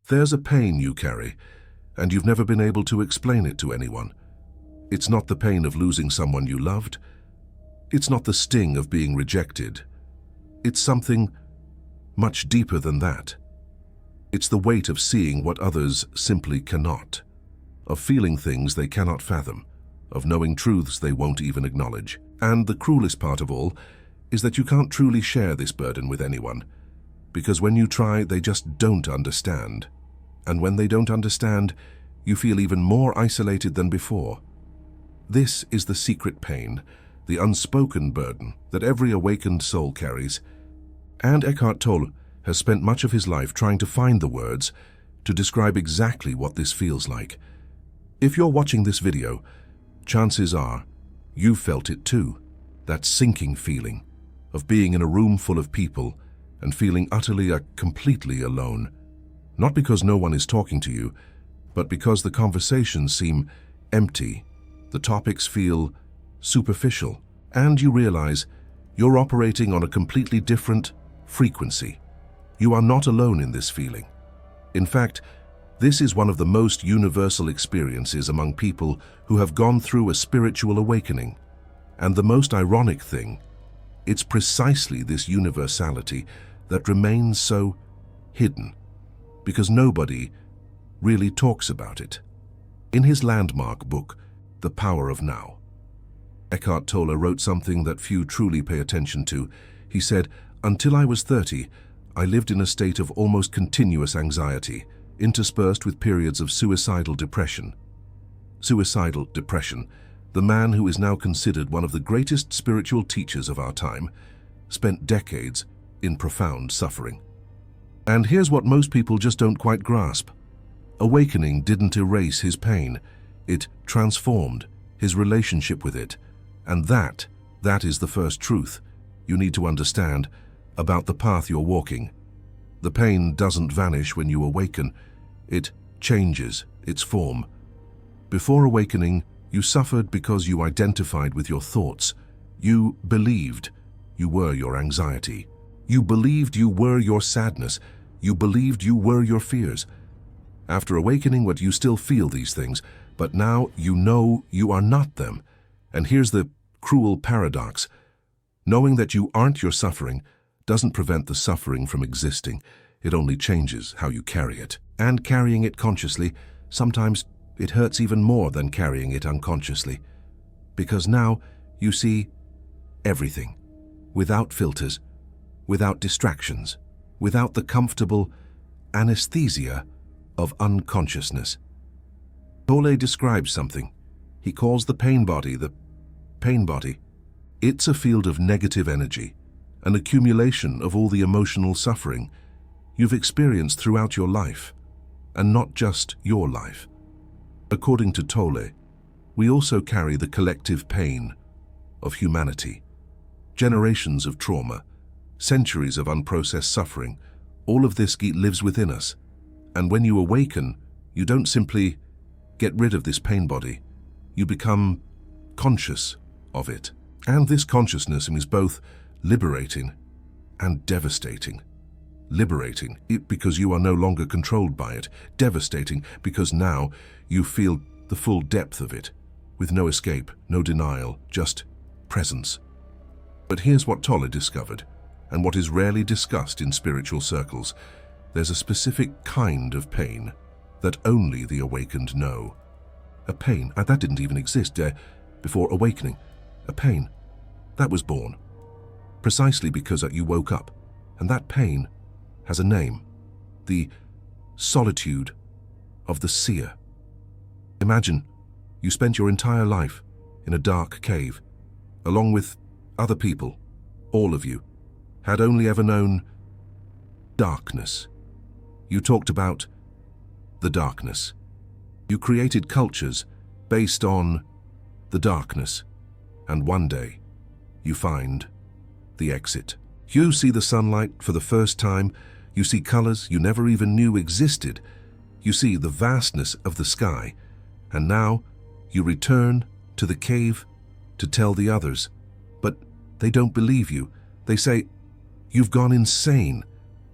There's a pain you carry, and you've never been able to explain it to anyone. It's not the pain of losing someone you loved. It's not the sting of being rejected. It's something much deeper than that. It's the weight of seeing what others simply cannot, of feeling things they cannot fathom, of knowing truths they won't even acknowledge. And the cruelest part of all is that you can't truly share this burden with anyone, because when you try, they just don't understand. And when they don't understand, you feel even more isolated than before. This is the secret pain, the unspoken burden that every awakened soul carries. And Eckhart Tolle has spent much of his life trying to find the words to describe exactly what this feels like. If you're watching this video, chances are you've felt it too, that sinking feeling of being in a room full of people and feeling utterly, completely alone. Not because no one is talking to you, but because the conversations seem empty, the topics feel superficial, and you realize you're operating on a completely different frequency. You are not alone in this feeling. In fact, this is one of the most universal experiences among people who have gone through a spiritual awakening. And the most ironic thing, it's precisely this universality that remains so hidden, because nobody really talks about it. In his landmark book, The Power of Now, Eckhart Tolle wrote something that few truly pay attention to. He said, "Until I was 30, I lived in a state of almost continuous anxiety, interspersed with periods of suicidal depression." Suicidal depression. The man who is now considered one of the greatest spiritual teachers of our time spent decades in profound suffering. And here's what most people just don't quite grasp. Awakening didn't erase his pain. It transformed his relationship with it. And that is the first truth you need to understand about the path you're walking. The pain doesn't vanish when you awaken. It changes its form. Before awakening, you suffered because you identified with your thoughts. You believed you were your anxiety. You believed you were your sadness. You believed you were your fears. After awakening, you still feel these things, but now you know you are not them. And here's the cruel paradox. Knowing that you aren't your suffering doesn't prevent the suffering from existing. It only changes how you carry it. And carrying it consciously, sometimes it hurts even more than carrying it unconsciously. Because now you see everything, without filters, without distractions, without the comfortable anesthesia of unconsciousness. Tolle describes something. He calls the pain body the pain body. It's a field of negative energy, an accumulation of all the emotional suffering you've experienced throughout your life, and not just your life. According to Tolle, we also carry the collective pain of humanity. Generations of trauma, centuries of unprocessed suffering, all of this lives within us. And when you awaken, you don't simply get rid of this pain body. You become conscious of it. And this consciousness is both liberating and devastating. Liberating because you are no longer controlled by it. Devastating because now you feel the full depth of it, with no escape, no denial, just presence. But here's what Tolle discovered, and what is rarely discussed in spiritual circles. There's a specific kind of pain that only the awakened know. A pain that didn't even exist before awakening. A pain that was born precisely because you woke up. And that pain has a name: the solitude of the seer. Imagine you spent your entire life in a dark cave, along with other people. All of you had only ever known darkness. You talked about the darkness. You created cultures based on the darkness. And one day, you find the exit. You see the sunlight for the first time. You see colors you never even knew existed. You see the vastness of the sky. And now, you return to the cave to tell the others. But they don't believe you. They say, you've gone insane,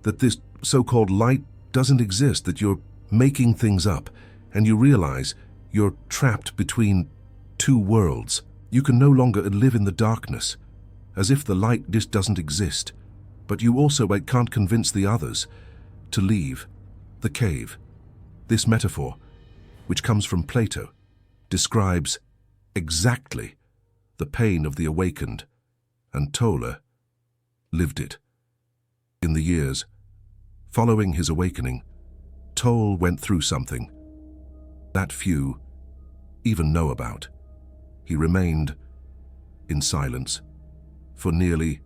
that this so-called light doesn't exist, that you're making things up, and you realize you're trapped between two worlds. You can no longer live in the darkness, as if the light just doesn't exist, but you also can't convince the others to leave the cave. This metaphor, which comes from Plato, describes exactly the pain of the awakened, and Tolle lived it. In the years following his awakening, Tolle went through something that few even know about. He remained in silence for nearly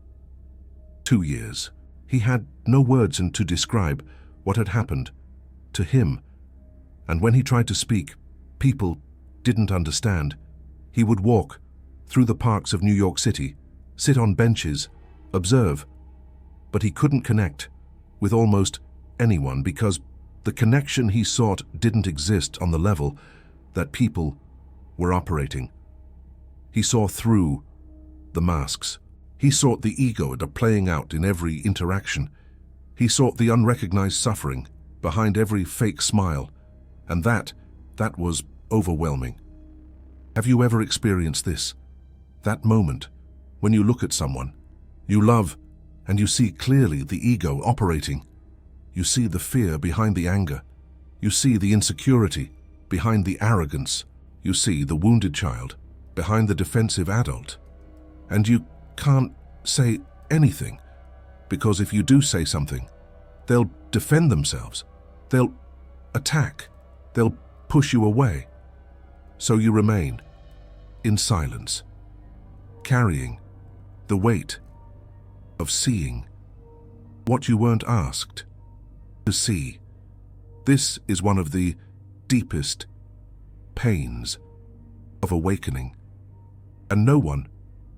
2 years. He had no words to describe what had happened to him, and when he tried to speak, people didn't understand. He would walk through the parks of New York City, sit on benches, observe, but he couldn't connect with almost anyone because the connection he sought didn't exist on the level that people were operating. He saw through the masks. He sought the ego playing out in every interaction. He sought the unrecognized suffering behind every fake smile, and that was overwhelming. Have you ever experienced this? That moment when you look at someone you love and you see clearly the ego operating. You see the fear behind the anger. You see the insecurity behind the arrogance. You see the wounded child behind the defensive adult. And you can't say anything, because if you do say something, they'll defend themselves. They'll attack. They'll push you away. So you remain in silence, carrying the weight of seeing what you weren't asked to see. This is one of the deepest pains of awakening, and no one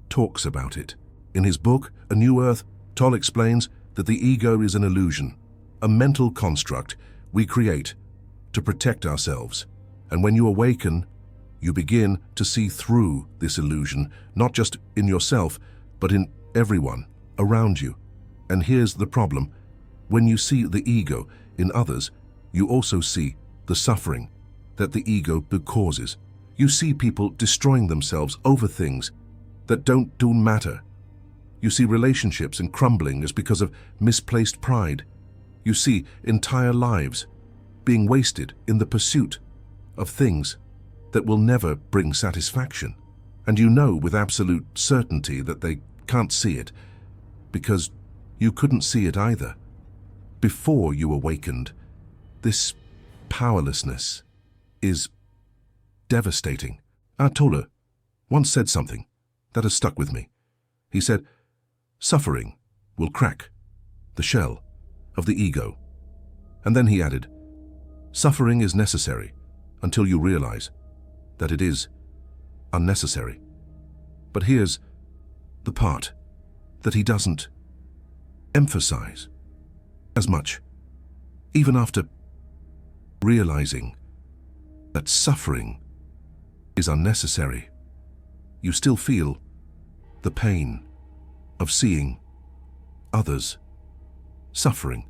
talks about it. In his book, A New Earth, Tolle explains that the ego is an illusion, a mental construct we create to protect ourselves. And when you awaken, you begin to see through this illusion, not just in yourself, but in everyone around you. And here's the problem. When you see the ego in others, you also see the suffering that the ego causes. You see people destroying themselves over things that don't matter. You see relationships crumbling as because of misplaced pride. You see entire lives being wasted in the pursuit of things that will never bring satisfaction. And you know with absolute certainty that they can't see it, because you couldn't see it either before you awakened. This powerlessness is devastating. Eckhart Tolle once said something that has stuck with me. He said, "Suffering will crack the shell of the ego." And then he added, "Suffering is necessary until you realize that it is unnecessary." But here's the part that he doesn't emphasize as much. Even after realizing that suffering is unnecessary, you still feel the pain of seeing others suffering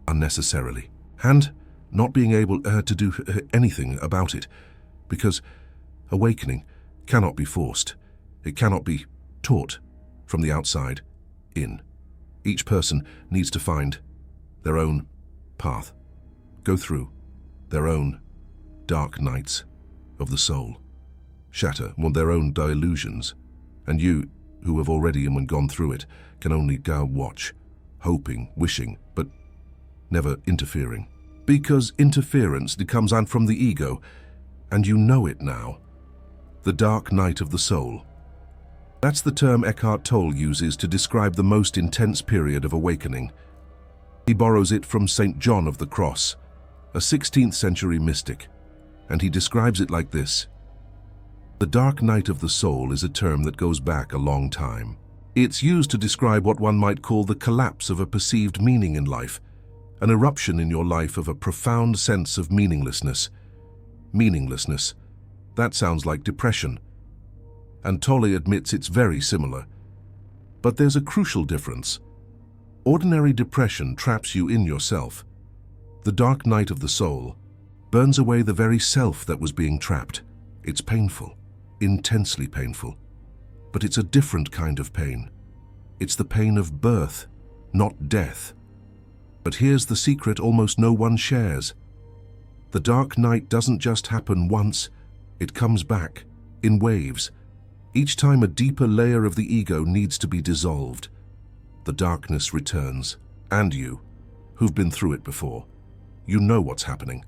unnecessarily and not being able to do anything about it, because awakening cannot be forced. It cannot be taught from the outside in. Each person needs to find their own path, go through their own dark nights of the soul, shatter their own delusions, and you, who have already gone through it, can only watch, hoping, wishing, but never interfering. Because interference comes from the ego, and you know it now. The dark night of the soul. That's the term Eckhart Tolle uses to describe the most intense period of awakening. He borrows it from St. John of the Cross, a 16th century mystic, and he describes it like this. The dark night of the soul is a term that goes back a long time. It's used to describe what one might call the collapse of a perceived meaning in life, an eruption in your life of a profound sense of meaninglessness. Meaninglessness. That sounds like depression. And Tolle admits it's very similar. But there's a crucial difference. Ordinary depression traps you in yourself. The dark night of the soul burns away the very self that was being trapped. It's painful, intensely painful, but it's a different kind of pain. It's the pain of birth, not death. But here's the secret almost no one shares. The dark night doesn't just happen once, it comes back, in waves. Each time a deeper layer of the ego needs to be dissolved, the darkness returns. And you, who've been through it before, you know what's happening.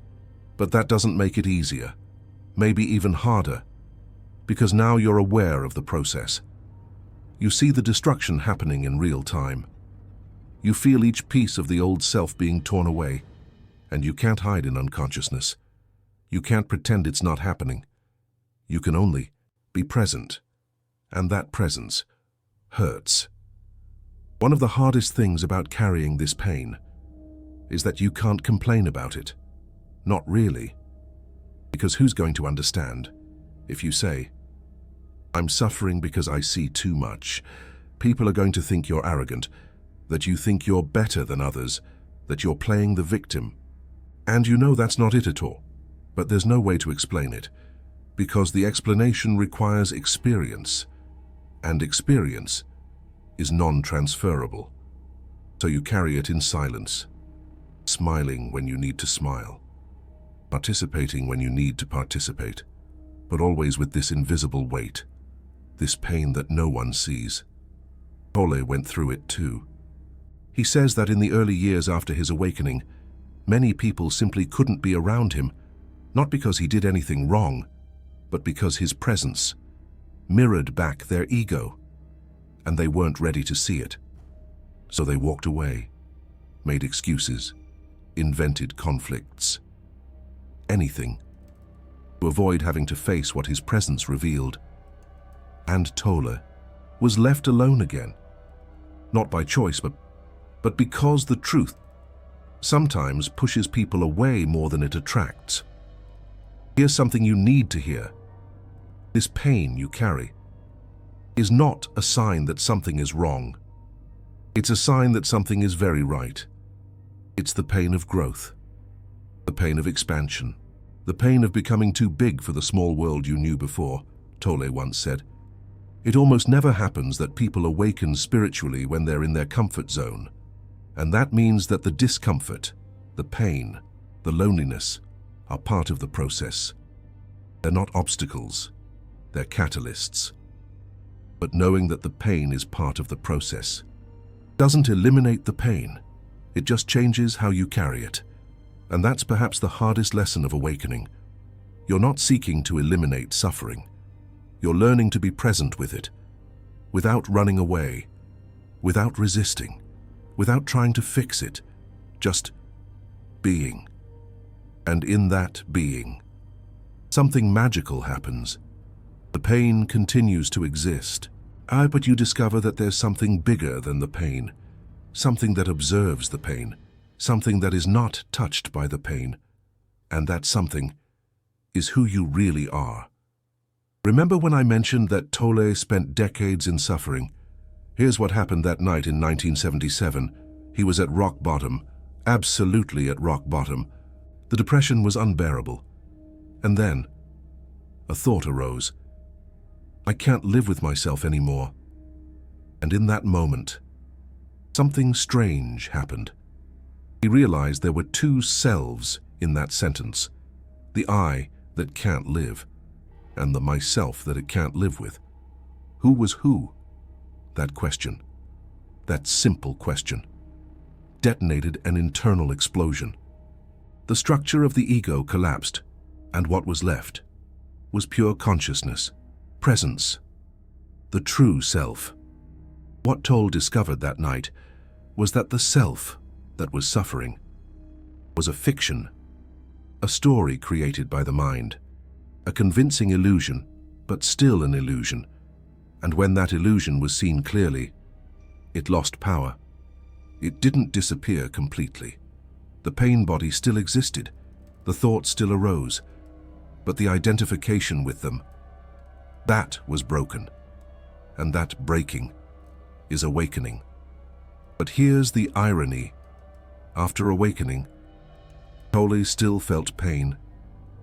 But that doesn't make it easier, maybe even harder, because now you're aware of the process. You see the destruction happening in real time. You feel each piece of the old self being torn away, and you can't hide in unconsciousness. You can't pretend it's not happening. You can only be present, and that presence hurts. One of the hardest things about carrying this pain is that you can't complain about it. Not really. Because who's going to understand if you say, "I'm suffering because I see too much"? People are going to think you're arrogant, that you think you're better than others, that you're playing the victim. And you know that's not it at all. But there's no way to explain it, because the explanation requires experience, and experience is non-transferable. So you carry it in silence, smiling when you need to smile, participating when you need to participate, but always with this invisible weight, this pain that no one sees. Tolle went through it too. He says that in the early years after his awakening, many people simply couldn't be around him, not because he did anything wrong, but because his presence mirrored back their ego, and they weren't ready to see it. So they walked away, made excuses, invented conflicts, anything, to avoid having to face what his presence revealed. And Tolle was left alone again, not by choice, but because the truth sometimes pushes people away more than it attracts. Here's something you need to hear. This pain you carry is not a sign that something is wrong. It's a sign that something is very right. It's the pain of growth, the pain of expansion, the pain of becoming too big for the small world you knew before, Tolle once said. It almost never happens that people awaken spiritually when they're in their comfort zone. And that means that the discomfort, the pain, the loneliness are part of the process. They're not obstacles, they're catalysts. But knowing that the pain is part of the process doesn't eliminate the pain, it just changes how you carry it. And that's perhaps the hardest lesson of awakening. You're not seeking to eliminate suffering. You're learning to be present with it, without running away, without resisting, without trying to fix it, just being. And in that being, something magical happens. The pain continues to exist, but you discover that there's something bigger than the pain, something that observes the pain, something that is not touched by the pain, and that something is who you really are. Remember when I mentioned that Tolle spent decades in suffering? Here's what happened that night in 1977. He was at rock bottom, absolutely at rock bottom. The depression was unbearable. And then, a thought arose. I can't live with myself anymore. And in that moment, something strange happened. He realized there were two selves in that sentence. The I that can't live, and the myself that it can't live with. Who was who? That question, that simple question, detonated an internal explosion. The structure of the ego collapsed, and what was left was pure consciousness, presence, the true self. What Tolle discovered that night was that the self that was suffering was a fiction, a story created by the mind, a convincing illusion, but still an illusion. And when that illusion was seen clearly, it lost power. It didn't disappear completely. The pain body still existed, the thoughts still arose, but the identification with them, that was broken. And that breaking is awakening. But here's the irony. After awakening, Tolle still felt pain,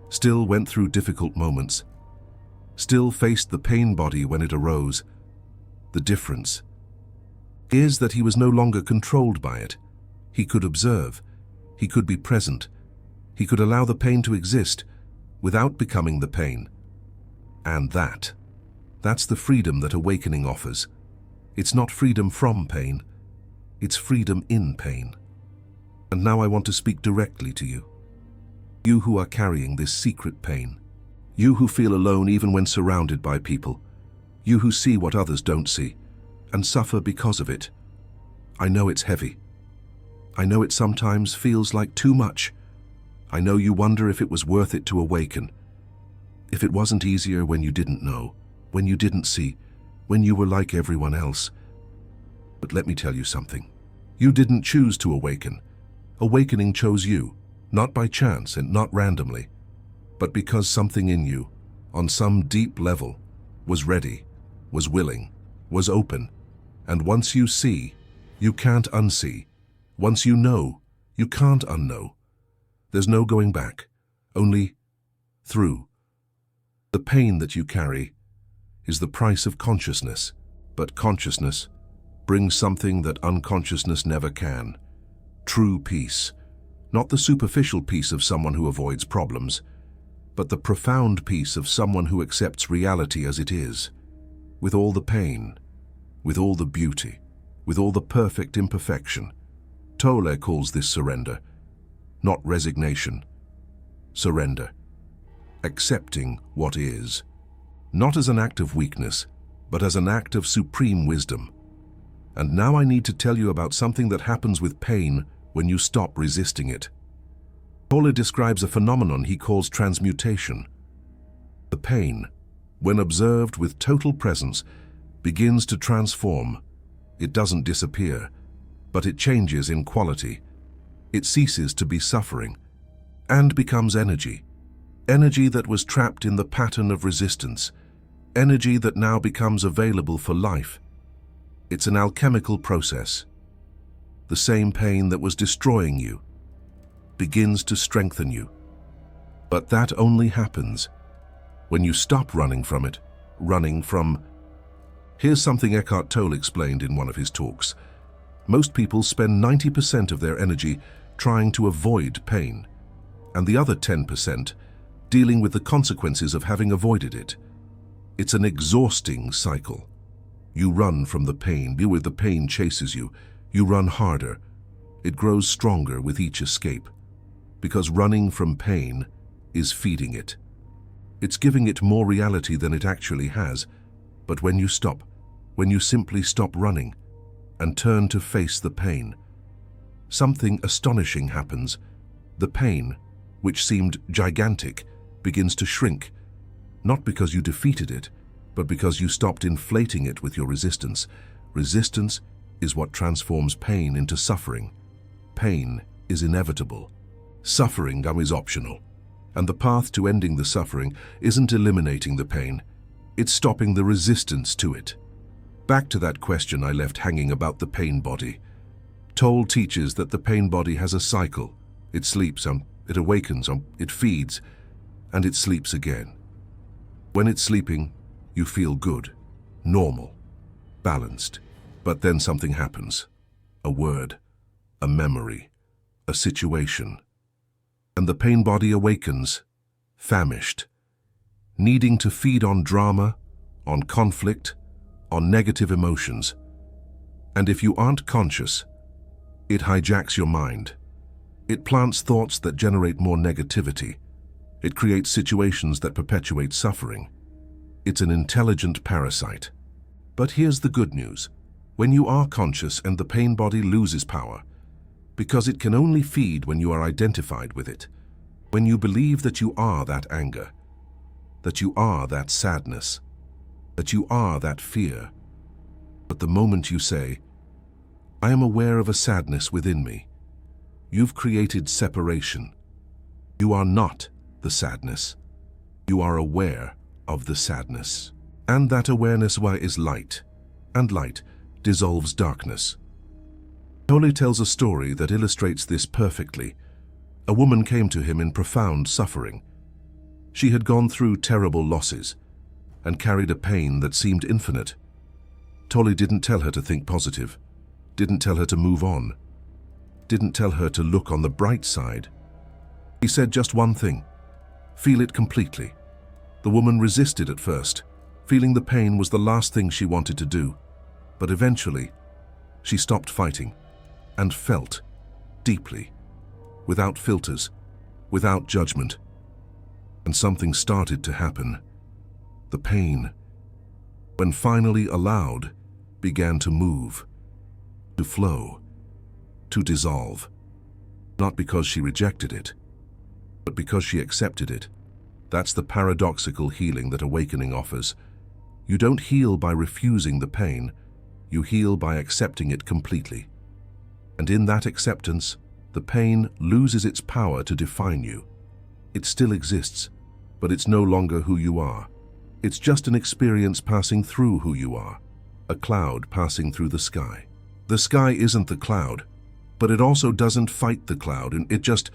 still went through difficult moments, still faced the pain body when it arose. The difference is that he was no longer controlled by it. He could observe, he could be present, he could allow the pain to exist without becoming the pain. And that's the freedom that awakening offers. It's not freedom from pain, it's freedom in pain. And now I want to speak directly to you. You who are carrying this secret pain. You who feel alone even when surrounded by people. You who see what others don't see and suffer because of it. I know it's heavy. I know it sometimes feels like too much. I know you wonder if it was worth it to awaken. If it wasn't easier when you didn't know, when you didn't see, when you were like everyone else. But let me tell you something. You didn't choose to awaken. Awakening chose you, not by chance and not randomly, but because something in you, on some deep level, was ready, was willing, was open. And once you see, you can't unsee. Once you know, you can't unknow. There's no going back, only through. The pain that you carry is the price of consciousness, but consciousness brings something that unconsciousness never can. True peace, not the superficial peace of someone who avoids problems, but the profound peace of someone who accepts reality as it is, with all the pain, with all the beauty, with all the perfect imperfection. Tolle calls this surrender, not resignation. Surrender, accepting what is, not as an act of weakness, but as an act of supreme wisdom. And now I need to tell you about something that happens with pain when you stop resisting it. Tolle describes a phenomenon he calls transmutation. The pain, when observed with total presence, begins to transform. It doesn't disappear, but it changes in quality. It ceases to be suffering and becomes energy. Energy that was trapped in the pattern of resistance. Energy that now becomes available for life. It's an alchemical process. The same pain that was destroying you begins to strengthen you. But that only happens when you stop running from it, running from... Here's something Eckhart Tolle explained in one of his talks. Most people spend 90% of their energy trying to avoid pain, and the other 10% dealing with the consequences of having avoided it. It's an exhausting cycle. You run from the pain, where the pain chases you. You run harder. It grows stronger with each escape, because running from pain is feeding it. It's giving it more reality than it actually has. But when you stop, when you simply stop running and turn to face the pain, something astonishing happens. The pain, which seemed gigantic, begins to shrink, not because you defeated it, but because you stopped inflating it with your resistance. Resistance is what transforms pain into suffering. Pain is inevitable. Suffering is optional. And the path to ending the suffering isn't eliminating the pain, it's stopping the resistance to it. Back to that question I left hanging about the pain body. Tolle teaches that the pain body has a cycle. It sleeps, it awakens, it feeds, and it sleeps again. When it's sleeping, you feel good, normal, balanced. But then something happens. A word, a memory, a situation. And the pain body awakens, famished, needing to feed on drama, on conflict, on negative emotions. And if you aren't conscious, it hijacks your mind. It plants thoughts that generate more negativity. It creates situations that perpetuate suffering. It's an intelligent parasite. But here's the good news. When you are conscious and the pain body loses power, because it can only feed when you are identified with it, when you believe that you are that anger, that you are that sadness, that you are that fear. But the moment you say, I am aware of a sadness within me, you've created separation. You are not the sadness. You are aware of the sadness. And that awareness is light, and light dissolves darkness. Tolle tells a story that illustrates this perfectly. A woman came to him in profound suffering. She had gone through terrible losses and carried a pain that seemed infinite. Tolle didn't tell her to think positive, didn't tell her to move on, didn't tell her to look on the bright side. He said just one thing: feel it completely. The woman resisted at first, feeling the pain was the last thing she wanted to do. But eventually, she stopped fighting and felt deeply, without filters, without judgment. And something started to happen. The pain, when finally allowed, began to move, to flow, to dissolve. Not because she rejected it, but because she accepted it. That's the paradoxical healing that awakening offers. You don't heal by refusing the pain, you heal by accepting it completely. And in that acceptance, the pain loses its power to define you. It still exists, but it's no longer who you are. It's just an experience passing through who you are, a cloud passing through the sky. The sky isn't the cloud, but it also doesn't fight the cloud, and it just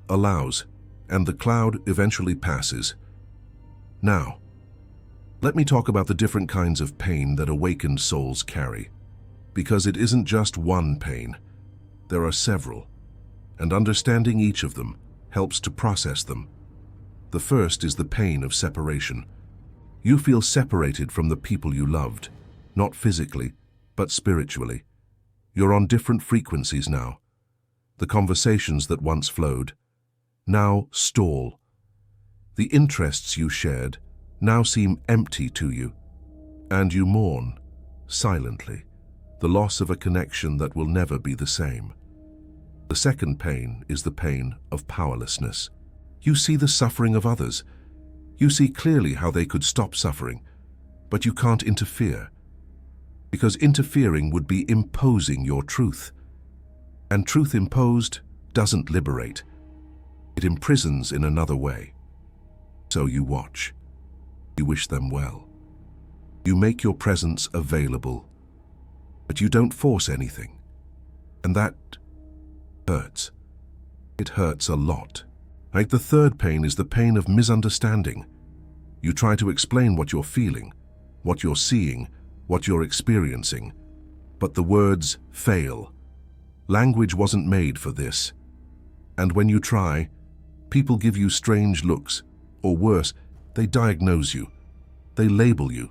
allows, and the cloud eventually passes. Now, let me talk about the different kinds of pain that awakened souls carry, because it isn't just one pain. There are several, and understanding each of them helps to process them. The first is the pain of separation. You feel separated from the people you loved, not physically, but spiritually. You're on different frequencies now. The conversations that once flowed now stall. The interests you shared now seem empty to you, and you mourn, silently, the loss of a connection that will never be the same. The second pain is the pain of powerlessness. You see the suffering of others. You see clearly how they could stop suffering, but you can't interfere, because interfering would be imposing your truth. And truth imposed doesn't liberate. It imprisons in another way. So you watch. You wish them well. You make your presence available, but you don't force anything. And that hurts. It hurts a lot. Like the third pain is the pain of misunderstanding. You try to explain what you're feeling, what you're seeing, what you're experiencing, but the words fail. Language wasn't made for this. And when you try, people give you strange looks, or worse, they diagnose you. They label you.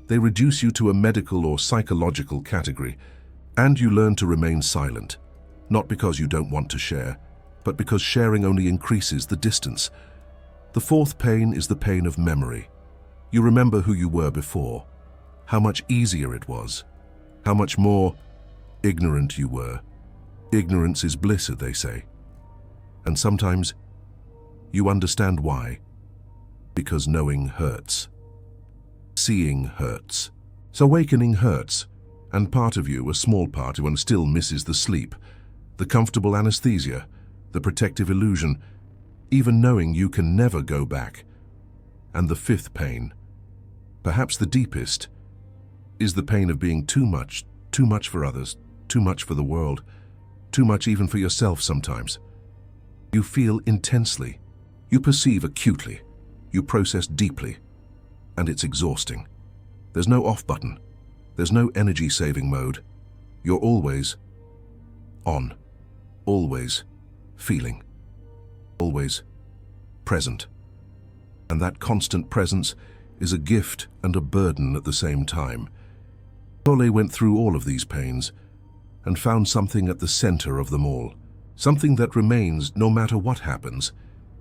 They reduce you to a medical or psychological category, and you learn to remain silent, not because you don't want to share, but because sharing only increases the distance. The fourth pain is the pain of memory. You remember who you were before, how much easier it was, how much more ignorant you were. Ignorance is bliss, they say. And sometimes you understand why. Because knowing hurts. Seeing hurts. So awakening hurts, and part of you, a small part, one still misses the sleep, the comfortable anesthesia, the protective illusion, even knowing you can never go back. And the fifth pain, perhaps the deepest, is the pain of being too much for others, too much for the world, too much even for yourself sometimes. You feel intensely, you perceive acutely, you process deeply, and it's exhausting. There's no off button, there's no energy-saving mode. You're always on, always feeling, always present. And that constant presence is a gift and a burden at the same time. Tolle went through all of these pains and found something at the center of them all, something that remains no matter what happens.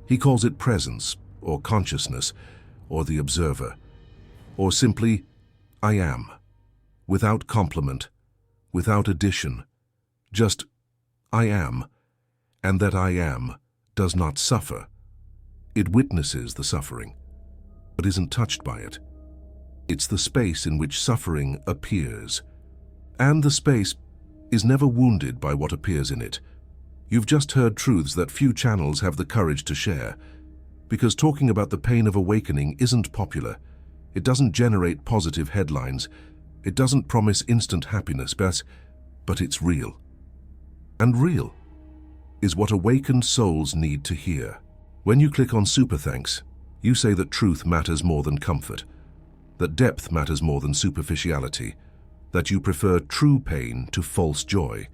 He calls it presence, or consciousness, or the observer, or simply I am, without complement, without addition, just I am, and that I am does not suffer. It witnesses the suffering, but isn't touched by it. It's the space in which suffering appears, and the space is never wounded by what appears in it. You've just heard truths that few channels have the courage to share, because talking about the pain of awakening isn't popular. It doesn't generate positive headlines. It doesn't promise instant happiness, but it's real. And real is what awakened souls need to hear. When you click on Super Thanks, you say that truth matters more than comfort, that depth matters more than superficiality, that you prefer true pain to false joy.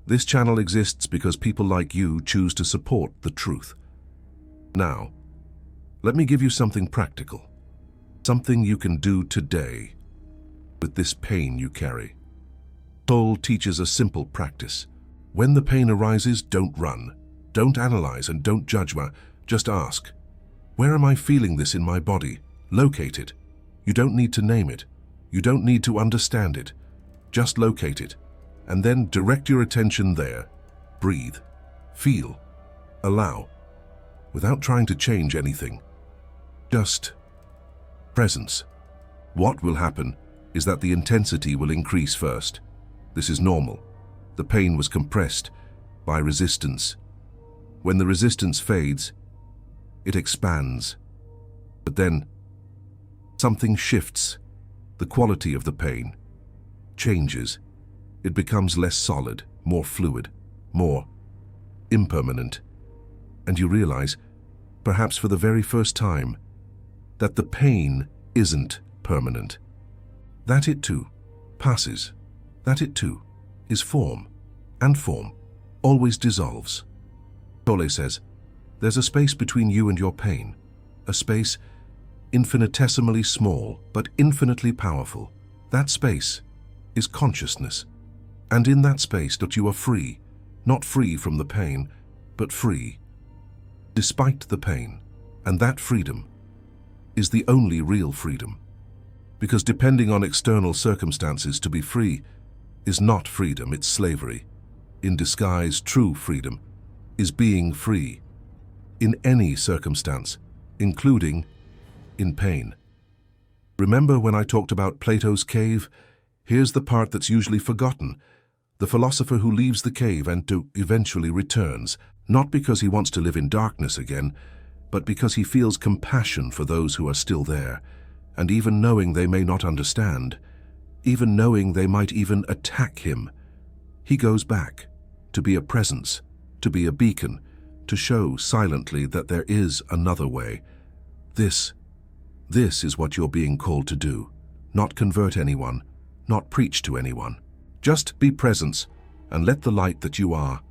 This channel exists because people like you choose to support the truth. Now, let me give you something practical, something you can do today with this pain you carry. Tolle teaches a simple practice. When the pain arises, don't run, don't analyze, and don't judge. Just ask, where am I feeling this in my body? Locate it. You don't need to name it. You don't need to understand it. Just locate it, and then direct your attention there. Breathe, feel, allow, without trying to change anything. Just presence. What will happen is that the intensity will increase first. This is normal. The pain was compressed by resistance. When the resistance fades, it expands. But then, something shifts. The quality of the pain changes. It becomes less solid, more fluid, more impermanent. And you realize, perhaps for the very first time, that the pain isn't permanent. That it too passes. That it too is form, and form always dissolves. Tolle says, there's a space between you and your pain, a space infinitesimally small but infinitely powerful. That space is consciousness. And in that space that you are free, not free from the pain, but free despite the pain. And that freedom is the only real freedom. Because depending on external circumstances to be free is not freedom, it's slavery. In disguise, true freedom is being free in any circumstance, including in pain. Remember when I talked about Plato's cave? Here's the part that's usually forgotten. The philosopher who leaves the cave and eventually returns, not because he wants to live in darkness again, but because he feels compassion for those who are still there, and even knowing they may not understand, even knowing they might even attack him, he goes back to be a presence, to be a beacon, to show silently that there is another way. This is what you're being called to do. Not convert anyone, not preach to anyone. Just be presence and let the light that you are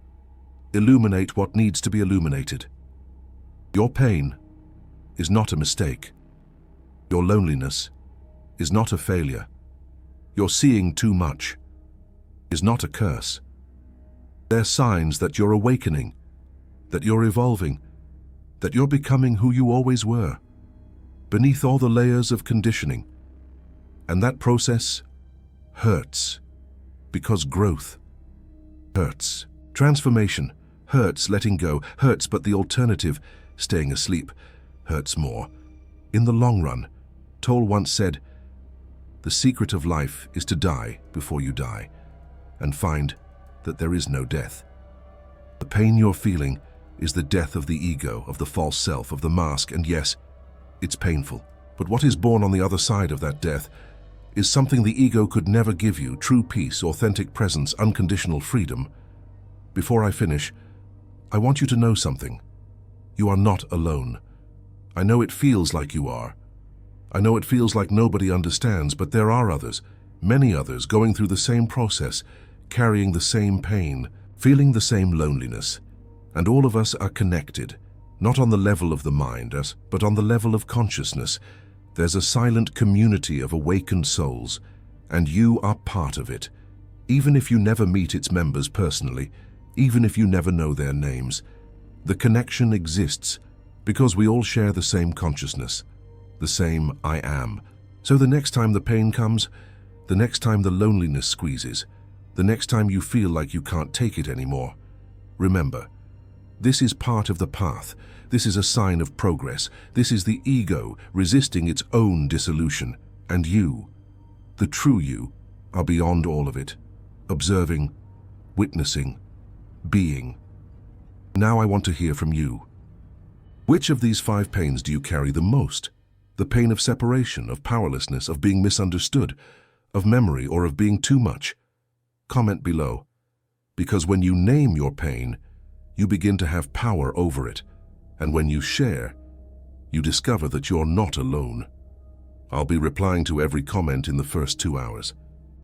illuminate what needs to be illuminated. Your pain is not a mistake. Your loneliness is not a failure. Your seeing too much is not a curse. They're signs that you're awakening, that you're evolving, that you're becoming who you always were, beneath all the layers of conditioning. And that process hurts, because growth hurts. Transformation hurts, letting go hurts, but the alternative, staying asleep, hurts more. In the long run, Tolle once said, the secret of life is to die before you die, and find that there is no death. The pain you're feeling is the death of the ego, of the false self, of the mask, and yes, it's painful. But what is born on the other side of that death is something the ego could never give you: true peace, authentic presence, unconditional freedom. Before I finish, I want you to know something. You are not alone. I know it feels like you are. I know it feels like nobody understands, but there are others, many others, going through the same process, carrying the same pain, feeling the same loneliness. And all of us are connected, not on the level of the mind, but on the level of consciousness. There's a silent community of awakened souls, and you are part of it. Even if you never meet its members personally, even if you never know their names, the connection exists because we all share the same consciousness, the same I am. So the next time the pain comes, the next time the loneliness squeezes, the next time you feel like you can't take it anymore, remember, this is part of the path. This is a sign of progress. This is the ego resisting its own dissolution. And you, the true you, are beyond all of it, observing, witnessing, being. Now I want to hear from you. Which of these 5 pains do you carry the most? The pain of separation, of powerlessness, of being misunderstood, of memory, or of being too much? Comment below. Because when you name your pain, you begin to have power over it, and when you share, you discover that you're not alone. I'll be replying to every comment in the first 2 hours.